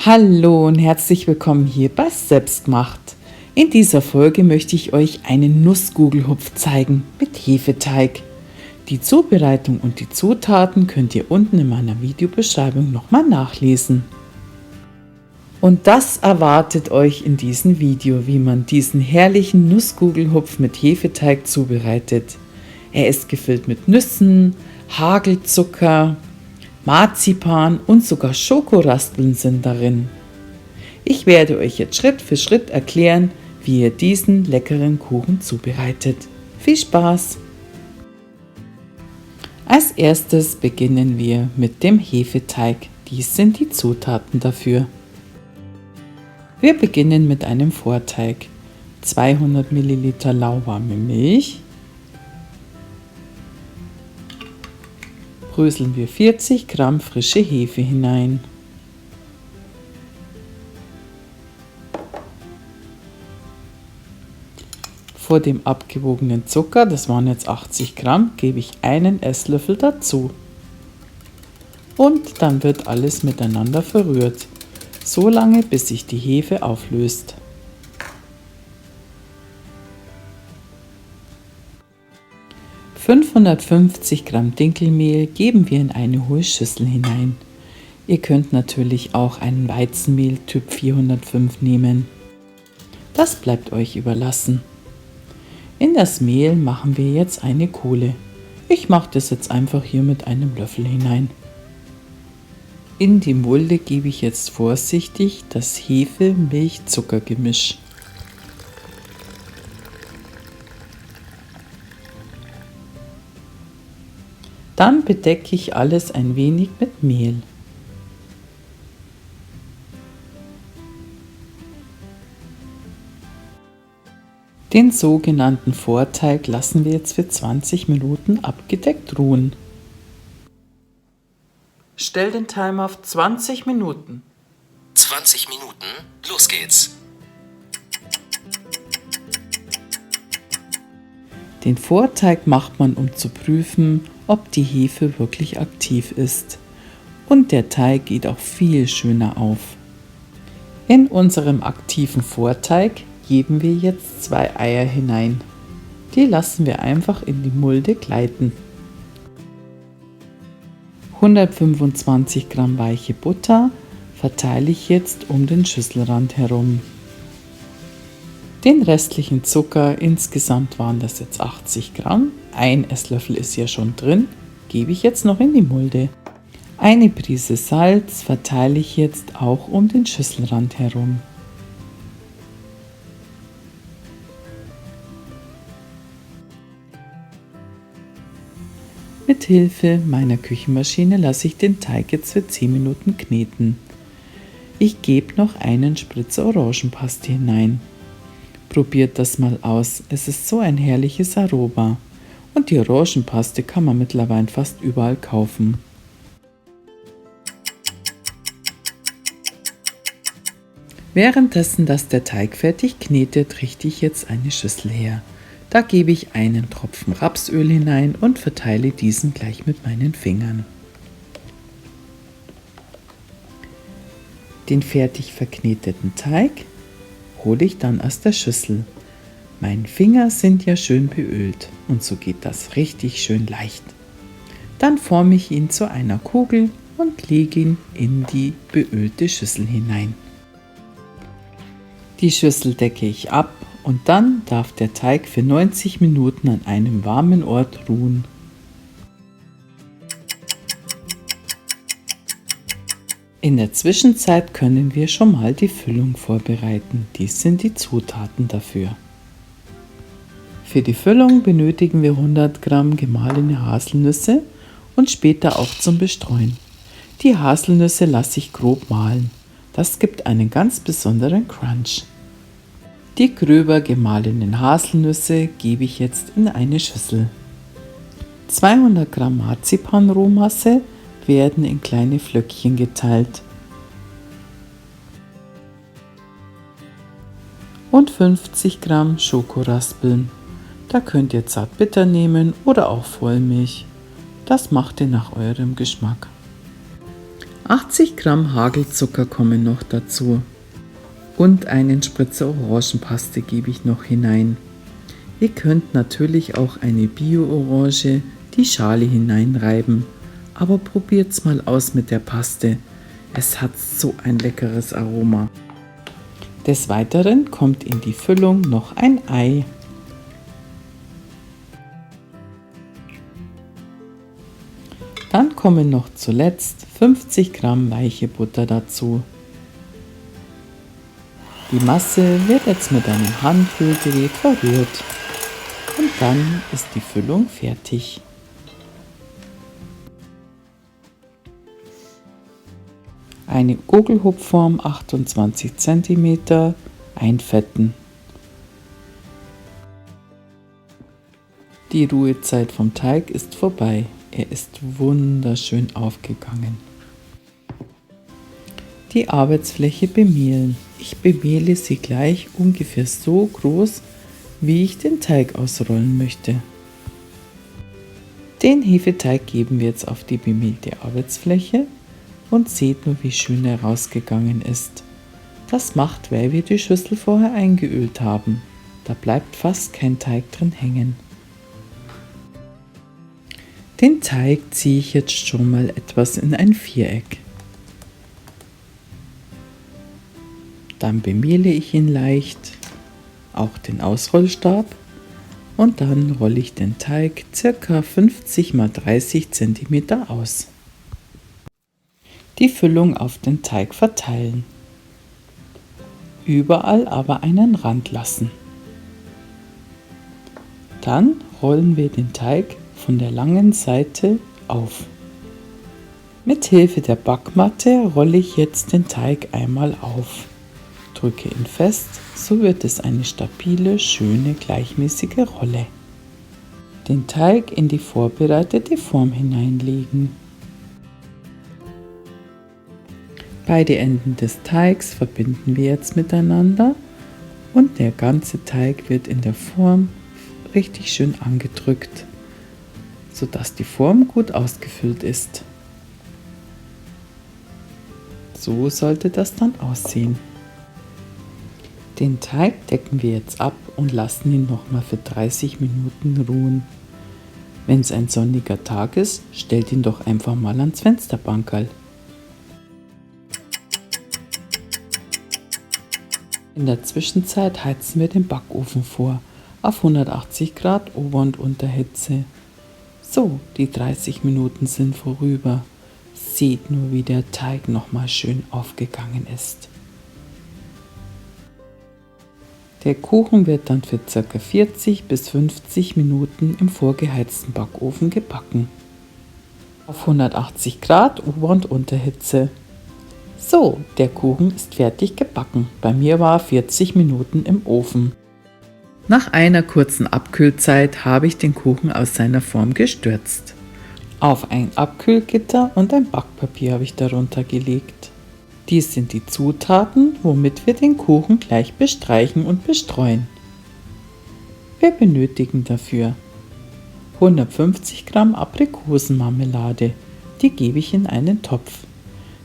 Hallo und herzlich willkommen hier bei Selbstgemacht. In dieser Folge möchte ich euch einen Nussgugelhupf zeigen mit Hefeteig. Die Zubereitung und die Zutaten könnt ihr unten in meiner Videobeschreibung nochmal nachlesen. Und das erwartet euch in diesem Video, wie man diesen herrlichen Nussgugelhupf mit Hefeteig zubereitet. Er ist gefüllt mit Nüssen, Hagelzucker, Marzipan und sogar Schokoraspeln sind darin. Ich werde euch jetzt Schritt für Schritt erklären, wie ihr diesen leckeren Kuchen zubereitet. Viel Spaß! Als erstes beginnen wir mit dem Hefeteig. Dies sind die Zutaten dafür. Wir beginnen mit einem Vorteig. 200 ml lauwarme Milch. Bröseln wir 40 Gramm frische Hefe hinein. Vor dem abgewogenen Zucker, das waren jetzt 80 Gramm, gebe ich einen Esslöffel dazu. Und dann wird alles miteinander verrührt, so lange bis sich die Hefe auflöst. ...550 Gramm Dinkelmehl geben wir in eine hohe Schüssel hinein. Ihr könnt natürlich auch einen Weizenmehl Typ 405 nehmen. Das bleibt euch überlassen. In das Mehl machen wir jetzt eine Kohle. Ich mache das jetzt einfach hier mit einem Löffel hinein. In die Mulde gebe ich jetzt vorsichtig das Hefe-Milch-Zucker-Gemisch. Dann bedecke ich alles ein wenig mit Mehl. Den sogenannten Vorteig lassen wir jetzt für 20 Minuten abgedeckt ruhen. Stell den Timer auf 20 Minuten. 20 Minuten, los geht's! Den Vorteig macht man, um zu prüfen, ob die Hefe wirklich aktiv ist. Und der Teig geht auch viel schöner auf. In unserem aktiven Vorteig geben wir jetzt 2 Eier hinein. Die lassen wir einfach in die Mulde gleiten. 125 Gramm weiche Butter verteile ich jetzt um den Schüsselrand herum. Den restlichen Zucker, insgesamt waren das jetzt 80 Gramm, ein Esslöffel ist ja schon drin, gebe ich jetzt noch in die Mulde. Eine Prise Salz verteile ich jetzt auch um den Schüsselrand herum. Mit Hilfe meiner Küchenmaschine lasse ich den Teig jetzt für 10 Minuten kneten. Ich gebe noch einen Spritzer Orangenpaste hinein. Probiert das mal aus, es ist so ein herrliches Aroma. Und die Orangenpaste kann man mittlerweile fast überall kaufen. Währenddessen, dass der Teig fertig knetet, richte ich jetzt eine Schüssel her. Da gebe ich einen Tropfen Rapsöl hinein und verteile diesen gleich mit meinen Fingern. Den fertig verkneteten Teig hole ich dann aus der Schüssel. Meine Finger sind ja schön beölt und so geht das richtig schön leicht. Dann forme ich ihn zu einer Kugel und lege ihn in die beölte Schüssel hinein. Die Schüssel decke ich ab und dann darf der Teig für 90 Minuten an einem warmen Ort ruhen. In der Zwischenzeit können wir schon mal die Füllung vorbereiten. Dies sind die Zutaten dafür. Für die Füllung benötigen wir 100 Gramm gemahlene Haselnüsse und später auch zum Bestreuen. Die Haselnüsse lasse ich grob mahlen. Das gibt einen ganz besonderen Crunch. Die gröber gemahlenen Haselnüsse gebe ich jetzt in eine Schüssel. 200 Gramm Marzipanrohmasse werden in kleine Flöckchen geteilt. Und 50 Gramm Schokoraspeln. Da könnt ihr Zartbitter nehmen oder auch Vollmilch. Das macht ihr nach eurem Geschmack. 80 Gramm Hagelzucker kommen noch dazu und einen Spritzer Orangenpaste gebe ich noch hinein. Ihr könnt natürlich auch eine Bio-Orange die Schale hineinreiben, aber probiert's mal aus mit der Paste. Es hat so ein leckeres Aroma. Des Weiteren kommt in die Füllung noch ein Ei. Dann kommen noch zuletzt 50 Gramm weiche Butter dazu. Die Masse wird jetzt mit einem Handfüllgerät verrührt und dann ist die Füllung fertig. Eine Gugelhupfform 28 cm einfetten. Die Ruhezeit vom Teig ist vorbei. Er ist wunderschön aufgegangen. Die Arbeitsfläche bemehlen. Ich bemehle sie gleich ungefähr so groß, wie ich den Teig ausrollen möchte. Den Hefeteig geben wir jetzt auf die bemehlte Arbeitsfläche und seht nur, wie schön er rausgegangen ist. Das macht, weil wir die Schüssel vorher eingeölt haben. Da bleibt fast kein Teig drin hängen. Den Teig ziehe ich jetzt schon mal etwas in ein Viereck. Dann bemehle ich ihn leicht, auch den Ausrollstab, und dann rolle ich den Teig ca. 50 x 30 cm aus. Die Füllung auf den Teig verteilen. Überall aber einen Rand lassen. Dann rollen wir den Teig von der langen Seite auf. Mit Hilfe der Backmatte rolle ich jetzt den Teig einmal auf. Drücke ihn fest, so wird es eine stabile, schöne, gleichmäßige Rolle. Den Teig in die vorbereitete Form hineinlegen. Beide Enden des Teigs verbinden wir jetzt miteinander und der ganze Teig wird in der Form richtig schön angedrückt, sodass die Form gut ausgefüllt ist. So sollte das dann aussehen. Den Teig decken wir jetzt ab und lassen ihn nochmal für 30 Minuten ruhen. Wenn es ein sonniger Tag ist, stellt ihn doch einfach mal ans Fensterbankerl. In der Zwischenzeit heizen wir den Backofen vor, auf 180 Grad Ober- und Unterhitze. So, die 30 Minuten sind vorüber. Seht nur, wie der Teig nochmal schön aufgegangen ist. Der Kuchen wird dann für ca. 40 bis 50 Minuten im vorgeheizten Backofen gebacken. Auf 180 Grad Ober- und Unterhitze. So, der Kuchen ist fertig gebacken. Bei mir war er 40 Minuten im Ofen. Nach einer kurzen Abkühlzeit habe ich den Kuchen aus seiner Form gestürzt. Auf ein Abkühlgitter und ein Backpapier habe ich darunter gelegt. Dies sind die Zutaten, womit wir den Kuchen gleich bestreichen und bestreuen. Wir benötigen dafür 150 Gramm Aprikosenmarmelade, die gebe ich in einen Topf.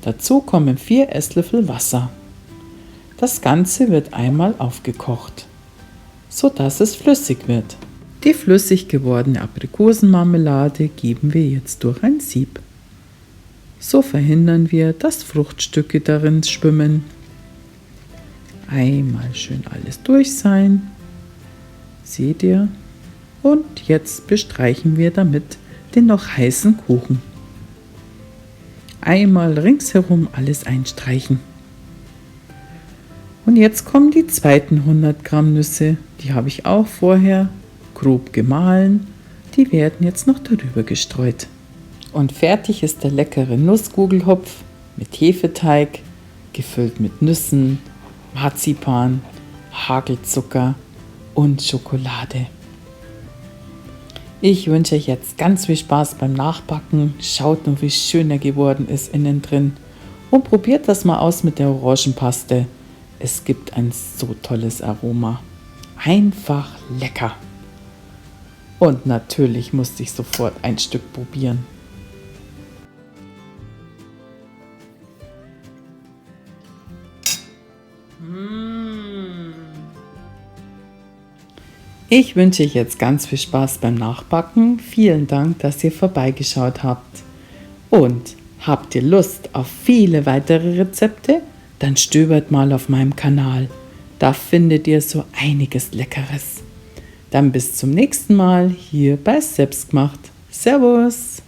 Dazu kommen 4 Esslöffel Wasser. Das Ganze wird einmal aufgekocht, sodass es flüssig wird. Die flüssig gewordene Aprikosenmarmelade geben wir jetzt durch ein Sieb. So verhindern wir, dass Fruchtstücke darin schwimmen. Einmal schön alles durch sein. Seht ihr? Und jetzt bestreichen wir damit den noch heißen Kuchen. Einmal ringsherum alles einstreichen. Und jetzt kommen die zweiten 100 Gramm Nüsse. Die habe ich auch vorher grob gemahlen. Die werden jetzt noch darüber gestreut. Und fertig ist der leckere Nussgugelhupf mit Hefeteig, gefüllt mit Nüssen, Marzipan, Hagelzucker und Schokolade. Ich wünsche euch jetzt ganz viel Spaß beim Nachbacken. Schaut nur, wie schön er geworden ist innen drin. Und probiert das mal aus mit der Orangenpaste. Es gibt ein so tolles Aroma. Einfach lecker. Und natürlich musste ich sofort ein Stück probieren. Ich wünsche euch jetzt ganz viel Spaß beim Nachbacken. Vielen Dank, dass ihr vorbeigeschaut habt. Und habt ihr Lust auf viele weitere Rezepte? Dann stöbert mal auf meinem Kanal. Da findet ihr so einiges Leckeres. Dann bis zum nächsten Mal hier bei Selbstgemacht. Servus!